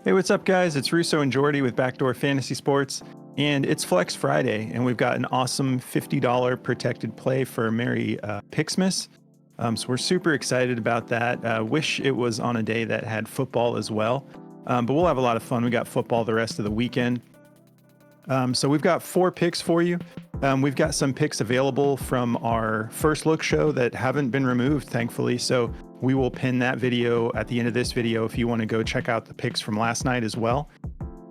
Hey, what's up, guys? It's Russo and Jordy with Backdoor Fantasy Sports, and it's Flex Friday, and we've got an awesome $50 protected play for Merry Pixmas. So we're super excited about that. Wish it was on a day that had football as well, but we'll have a lot of fun. We got football the rest of the weekend. So we've got 4 picks for you. We've got some picks available from our first look show that haven't been removed, thankfully. So we will pin that video at the end of this video if you want to go check out the picks from last night as well.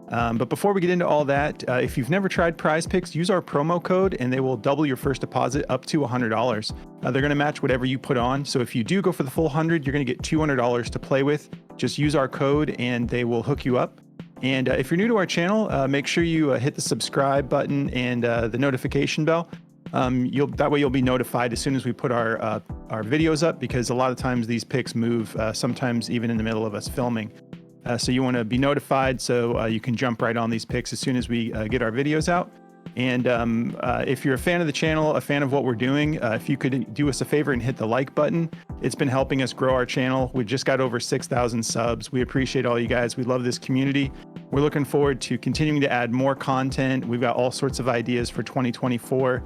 But before we get into all that, if you've never tried Prize Picks, use our promo code and they will double your first deposit up to $100. They're going to match whatever you put on. So if you do go for the full 100, you're going to get $200 to play with. Just use our code and they will hook you up. And if you're new to our channel, make sure you hit the subscribe button and the notification bell. That way you'll be notified as soon as we put our videos up, because a lot of times these picks move, sometimes even in the middle of us filming. So you want to be notified so you can jump right on these picks as soon as we get our videos out. And if you're a fan of the channel, a fan of what we're doing, if you could do us a favor and hit the like button, it's been helping us grow our channel. We just got over 6,000 subs. We appreciate all you guys. We love this community. We're looking forward to continuing to add more content. We've got all sorts of ideas for 2024,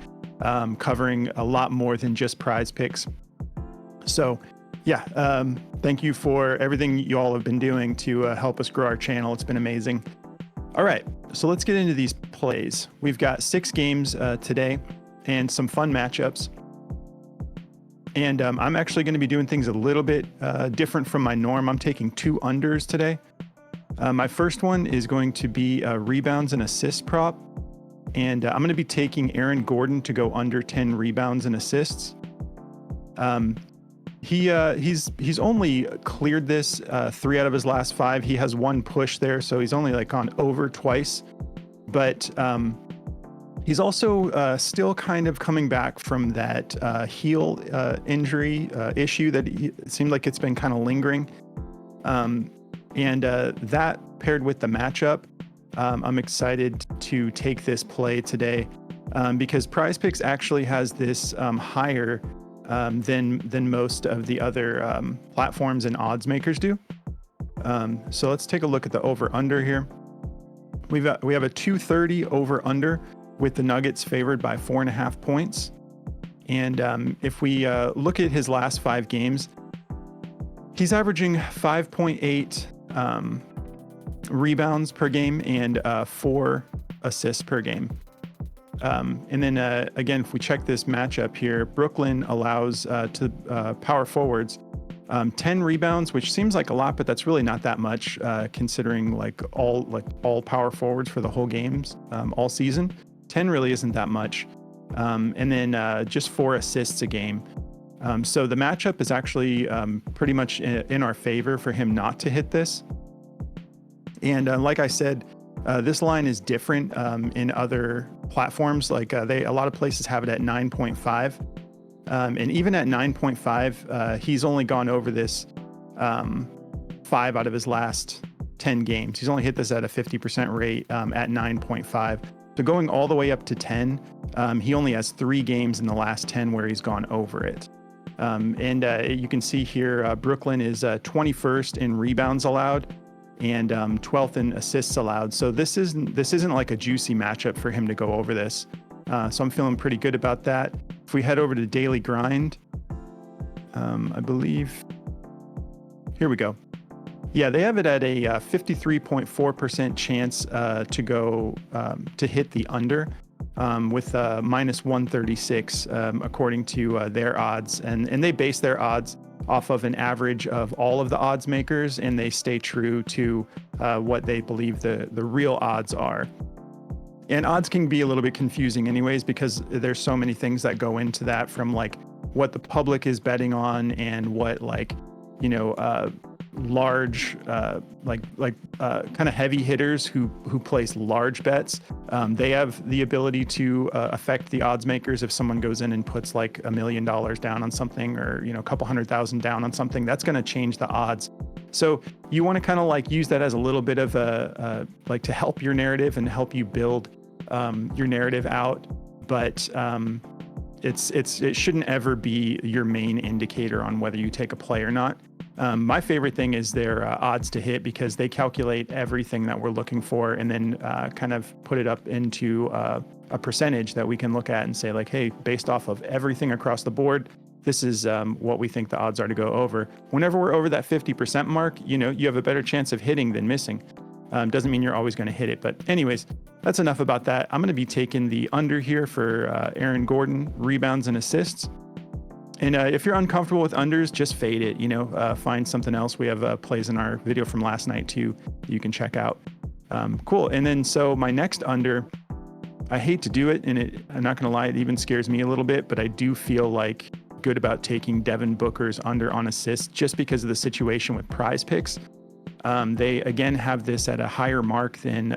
covering a lot more than just Prize Picks. So yeah, thank you for everything you all have been doing to help us grow our channel. It's been amazing. All right, so let's get into these plays. We've got 6 games today and some fun matchups. And I'm actually going to be doing things a little bit different from my norm. I'm taking 2 unders today. My first one is going to be a rebounds and assists prop. And I'm going to be taking Aaron Gordon to go under 10 rebounds and assists. He's only cleared this 3 out of his last 5. He has 1 push there, so he's only like gone over twice. But he's also still kind of coming back from that heel injury issue that it seemed like it's been kind of lingering. And that paired with the matchup, I'm excited to take this play today because Prize Picks actually has this higher than most of the other platforms and odds makers do. So let's take a look at the over-under here. We have a 230 over-under with the Nuggets favored by 4.5 points. And if we look at his last 5 games, he's averaging 5.8 rebounds per game and 4 assists per game. And then again, if we check this matchup here, Brooklyn allows to power forwards 10 rebounds, which seems like a lot, but that's really not that much considering all power forwards for the whole games all season. 10 really isn't that much. And then just 4 assists a game. So the matchup is actually pretty much in our favor for him not to hit this. And like I said, this line is different in other platforms. Like a lot of places have it at 9.5. And even at 9.5, he's only gone over this 5 out of his last 10 games. He's only hit this at a 50% rate at 9.5. So going all the way up to 10, he only has 3 games in the last 10 where he's gone over it. And you can see here, Brooklyn is 21st in rebounds allowed and 12th in assists allowed. So this isn't like a juicy matchup for him to go over this. So I'm feeling pretty good about that. If we head over to Daily Grind, I believe, here we go. Yeah, they have it at a 53.4% chance to go to hit the under with minus 136 according to their odds. And they base their odds off of an average of all of the odds makers, and they stay true to what they believe the real odds are. And odds can be a little bit confusing anyways, because there's so many things that go into that, from like what the public is betting on and what large kind of heavy hitters who place large bets. They have the ability to affect the odds makers. If someone goes in and puts like $1 million down on something, or a couple $100,000 down on something, that's going to change the odds. So you want to kind of like use that as a little bit of a to help your narrative and help you build your narrative out. But it shouldn't ever be your main indicator on whether you take a play or not. My favorite thing is their odds to hit, because they calculate everything that we're looking for and then kind of put it up into a percentage that we can look at and say, like, hey, based off of everything across the board, this is what we think the odds are to go over. Whenever we're over that 50% mark, you have a better chance of hitting than missing. Doesn't mean you're always going to hit it. But anyways, that's enough about that. I'm going to be taking the under here for Aaron Gordon, rebounds and assists. And if you're uncomfortable with unders, just fade it, find something else. We have plays in our video from last night too you can check out. Cool. And then so my next under, I hate to do it, and I'm not going to lie, it even scares me a little bit, but I do feel like good about taking Devin Booker's under on assists just because of the situation with Prize Picks. They again have this at a higher mark than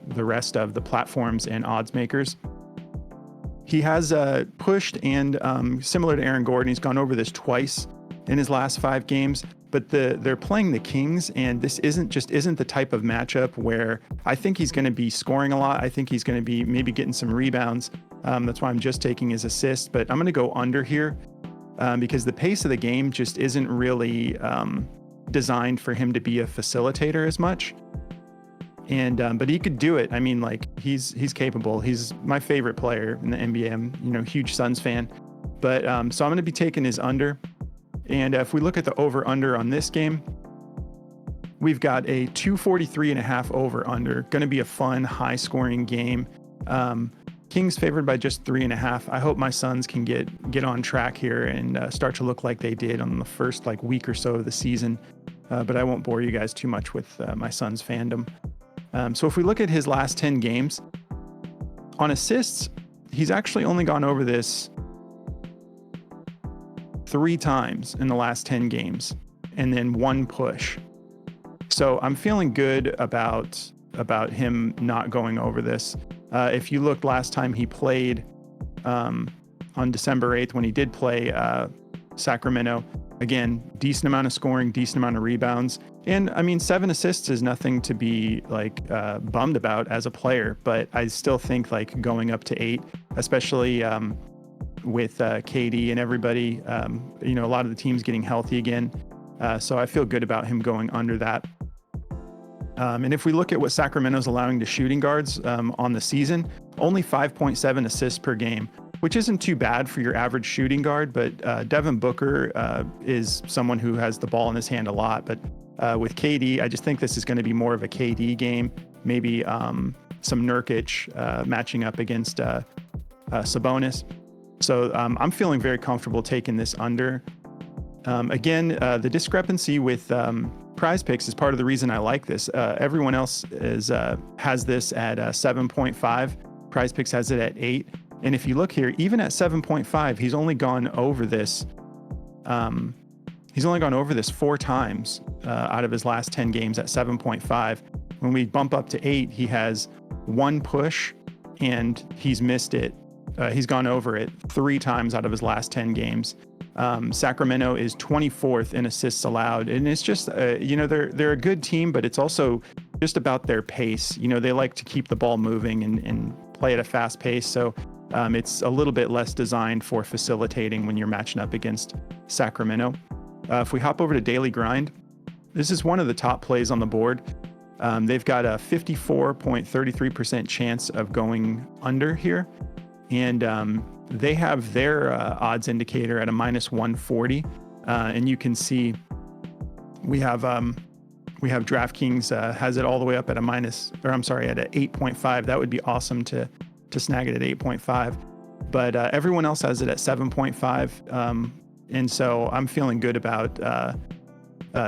the rest of the platforms and odds makers. He has pushed, and similar to Aaron Gordon, he's gone over this twice in his last 5 games, but they're playing the Kings, and this isn't the type of matchup where I think he's going to be scoring a lot. I think he's going to be maybe getting some rebounds. That's why I'm just taking his assists, but I'm going to go under here because the pace of the game just isn't really designed for him to be a facilitator as much. And but he could do it. I mean, like, he's capable. He's my favorite player in the NBA. I'm huge Suns fan. But so I'm going to be taking his under. And if we look at the over under on this game, we've got a 243.5 over under. Going to be a fun, high scoring game. Kings favored by just 3.5. I hope my Suns can get on track here and start to look like they did on the first week or so of the season. But I won't bore you guys too much with my Suns fandom. So if we look at his last 10 games, on assists, he's actually only gone over this 3 times in the last 10 games, and then 1 push. So I'm feeling good about him not going over this. If you looked last time he played on December 8th, when he did play Sacramento, again, decent amount of scoring, decent amount of rebounds. And I mean, 7 assists is nothing to be bummed about as a player, but I still think going up to 8, especially with KD and everybody, a lot of the teams getting healthy again. So I feel good about him going under that. And if we look at what Sacramento's allowing to shooting guards on the season, only 5.7 assists per game, which isn't too bad for your average shooting guard. But Devin Booker is someone who has the ball in his hand a lot. But with KD, I just think this is going to be more of a KD game, maybe some Nurkic matching up against Sabonis. So I'm feeling very comfortable taking this under. Again, the discrepancy with Prize Picks is part of the reason I like this. Everyone else has this at 7.5. Prize Picks has it at 8. And if you look here, even at 7.5, he's only gone over this. He's only gone over this 4 times out of his last 10 games at 7.5. When we bump up to 8, he has 1 push, and he's missed it. He's gone over it 3 times out of his last 10 games. Sacramento is 24th in assists allowed, and it's just they're a good team, but it's also just about their pace. They like to keep the ball moving and play at a fast pace, so it's a little bit less designed for facilitating when you're matching up against Sacramento. If we hop over to Daily Grind, this is one of the top plays on the board. They've got a 54.33% chance of going under here, and they have their odds indicator at a -140, and you can see we have DraftKings has it all the way up at at a 8.5. That would be awesome to snag it at 8.5, but everyone else has it at 7.5, and so I'm feeling good about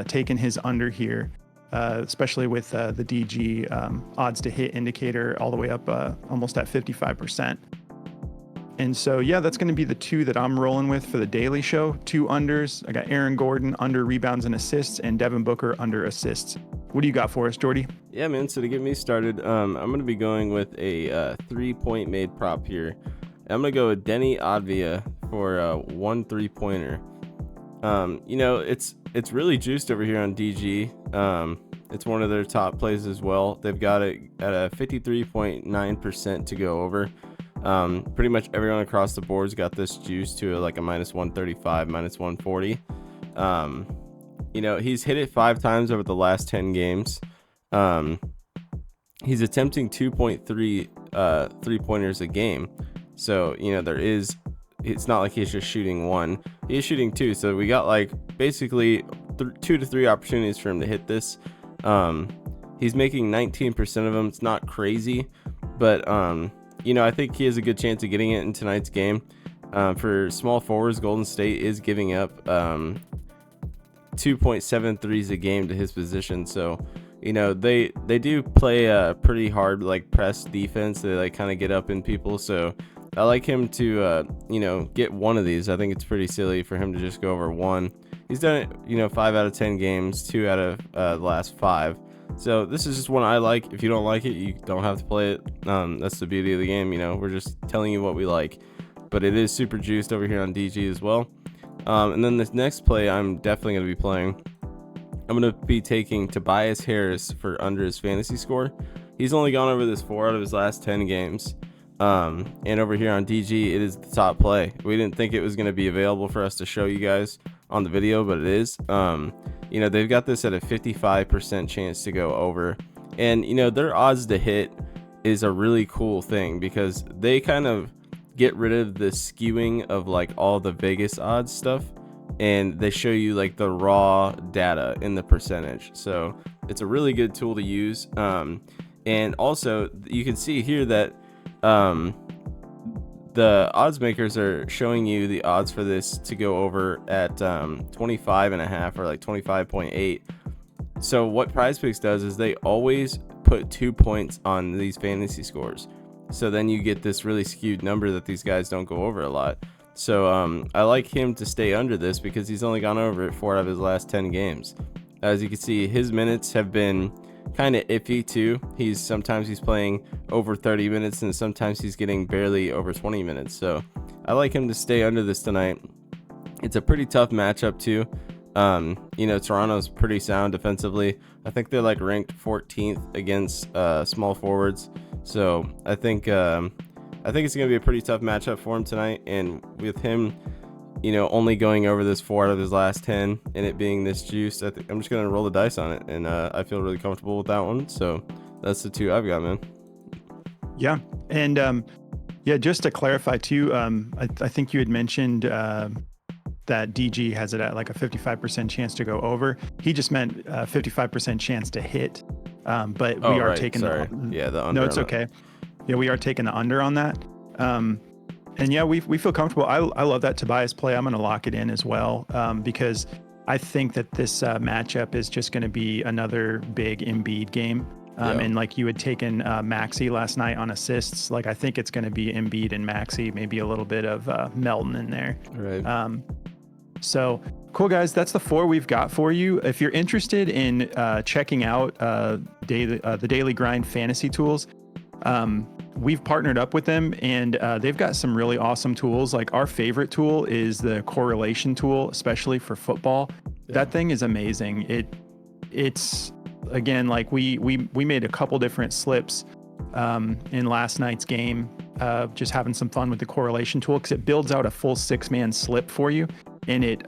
taking his under here, especially with the DG odds to hit indicator all the way up almost at 55%. And so, yeah, that's going to be the 2 that I'm rolling with for the daily show. 2 unders. I got Aaron Gordon under rebounds and assists, and Devin Booker under assists. What do you got for us, Jordy? Yeah, man. So to get me started, I'm going to be going with a 3-point made prop here. I'm going to go with Denny Advia for 1 3-pointer. It's really juiced over here on DG. It's one of their top plays as well. They've got it at a 53.9% to go over. Pretty much everyone across the board's got this juice to a -135, -140. He's hit it 5 times over the last 10 games. He's attempting 2.3 3-pointers a game. So, it's not like he's just shooting one. He's shooting 2. So we got like basically 2 to 3 opportunities for him to hit this. He's making 19% of them. It's not crazy, but I think he has a good chance of getting it in tonight's game. For small forwards, Golden State is giving up 2.73s a game to his position. So, they do play a pretty hard like press defense. They like kind of get up in people. So I like him to get one of these. I think it's pretty silly for him to just go over one. He's done it 5 out of 10 games, 2 out of the last 5. So this is just one I like. If you don't like it, you don't have to play it. That's the beauty of the game. We're just telling you what we like. But it is super juiced over here on DG as well. And then this next play I'm definitely going to be playing. I'm going to be taking Tobias Harris for under his fantasy score. He's only gone over this 4 out of his last 10 games. And over here on DG, it is the top play. We didn't think it was going to be available for us to show you guys on the video, but it is. They've got this at a 55% chance to go over. And, their odds to hit is a really cool thing because they kind of get rid of the skewing of like all the Vegas odds stuff. And they show you like the raw data in the percentage. So it's a really good tool to use. And also you can see here that the odds makers are showing you the odds for this to go over at 25.5 or like 25.8. So what PrizePicks does is they always put 2 points on these fantasy scores. So then you get this really skewed number that these guys don't go over a lot. So I like him to stay under this because he's only gone over it 4 out of his last 10 games. As you can see, his minutes have been kind of iffy too. Sometimes he's playing over 30 minutes and sometimes he's getting barely over 20 minutes. So I like him to stay under this tonight. It's a pretty tough matchup too. Toronto's pretty sound defensively. I think they're like ranked 14th against small forwards. So I think it's going to be a pretty tough matchup for him tonight. And with him, only going over this 4 out of his last 10 and it being this juice, I'm just going to roll the dice on it. And I feel really comfortable with that one. So that's the 2 I've got, man. Yeah. And just to clarify too, I think you had mentioned that DG has it at like a 55% chance to go over. He just meant 55% chance to hit. But we are taking the under. No, it's okay. Yeah, we are taking the under on that. And yeah, we feel comfortable. I love that Tobias play. I'm going to lock it in as well because I think that this matchup is just going to be another big Embiid game. And like you had taken Maxey last night on assists, like I think it's going to be Embiid and Maxey, maybe a little bit of Melton in there. Right. So cool, guys. That's the 4 we've got for you. If you're interested in checking out the Daily Grind fantasy tools, we've partnered up with them and they've got some really awesome tools. Like our favorite tool is the correlation tool, especially for football. Yeah. That thing is amazing. It's again, like we made a couple different slips in last night's game, just having some fun with the correlation tool because it builds out a full 6-man slip for you. And it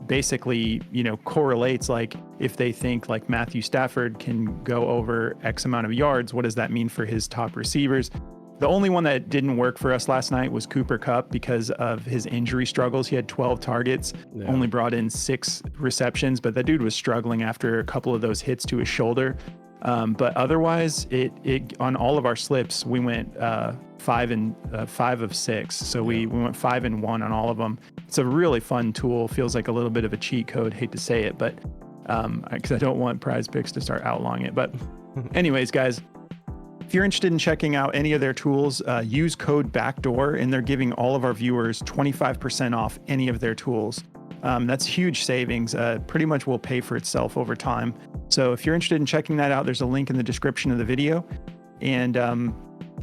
basically, correlates like if they think like Matthew Stafford can go over X amount of yards, what does that mean for his top receivers? The only one that didn't work for us last night was Cooper Kupp because of his injury struggles. He had 12 targets, only brought in 6 receptions, but that dude was struggling after a couple of those hits to his shoulder. But otherwise, it on all of our slips, we went 5 of 6. So we went 5 and 1 on all of them. It's a really fun tool. Feels like a little bit of a cheat code. Hate to say it, but because I don't want PrizePicks to start outlawing it. But anyways, guys, if you're interested in checking out any of their tools, use code BACKDOOR, and they're giving all of our viewers 25% off any of their tools. That's huge savings. Pretty much will pay for itself over time. So if you're interested in checking that out, there's a link in the description of the video. And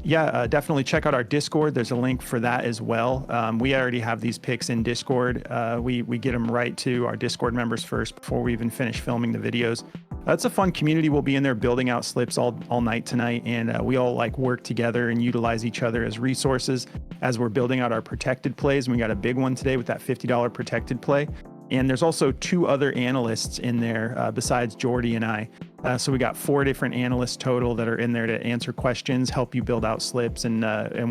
definitely check out our Discord. There's a link for that as well. We already have these picks in Discord. We get them right to our Discord members first before we even finish filming the videos. That's a fun community. We'll be in there building out slips all night tonight. And we all like work together and utilize each other as resources as we're building out our protected plays. And we got a big one today with that $50 protected play. And there's also 2 other analysts in there besides Jordy and I. So we got 4 different analysts total that are in there to answer questions, help you build out slips, and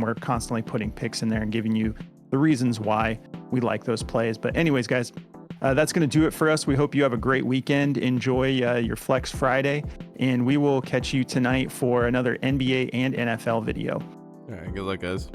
we're constantly putting picks in there and giving you the reasons why we like those plays. But anyways, guys, that's going to do it for us. We hope you have a great weekend. Enjoy your Flex Friday, and we will catch you tonight for another NBA and NFL video. All right, good luck, guys.